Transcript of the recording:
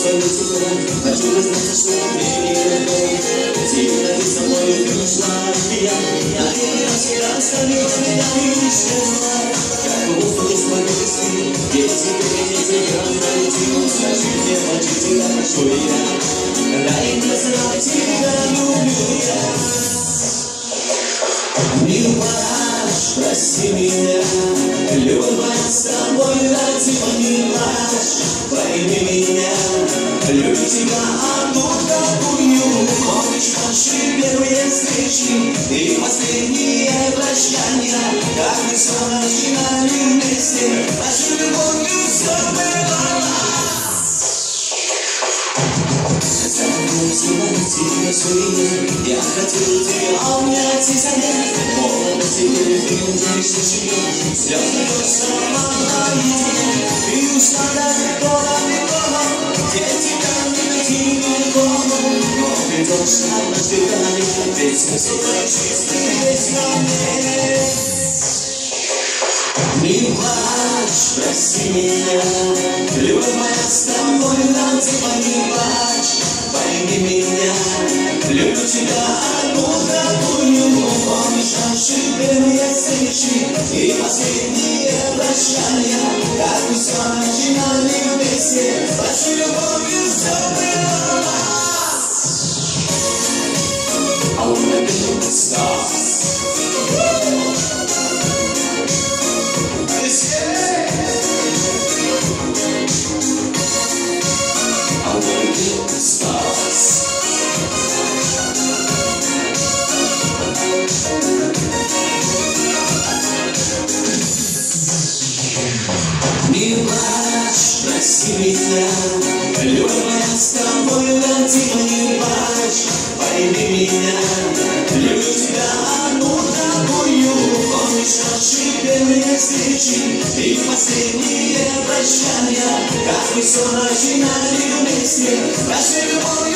Хочу признаться, что время не такое. Сильно ты со мной пришла, я один раз оставила меня и исчезла. Как будто не смогу вести, если перейдете грань, скажи мне, хочу тебя, прошу я. Дай мне знать, тебя люблю я. Не плачь, прости меня, любовь моя с тобой, родима, не плачь, пойми меня. Люблю тебя одну такую, помнишь наши первые встречи и последние прощания, как мы снова начинали вместе, нашу любовью все было. Тебя своим, я хотел тебя обнять и занять, но теперь ты не слышишь, слезы просто наедине, ты ушла далеко, где тебя не найти никому, но ты должна нажигать, ведь смысл твоей жизни весь во мне. Не плачь, прости меня, любовь моя с тобой, родима, не плачь, пойми меня. Люблю тебя одну такую, помнишь наши первые встречи и последние прощания, как мы все начинали вместе, нашей любовью все было. I wanna be the stars. Не плачь, прости меня, любовь моя с тобой, родима, не плачь, пойми меня. Люблю тебя одну такую, помнишь наши первые встречи и последние прощания, как мы все начинали вместе, нашей любовью.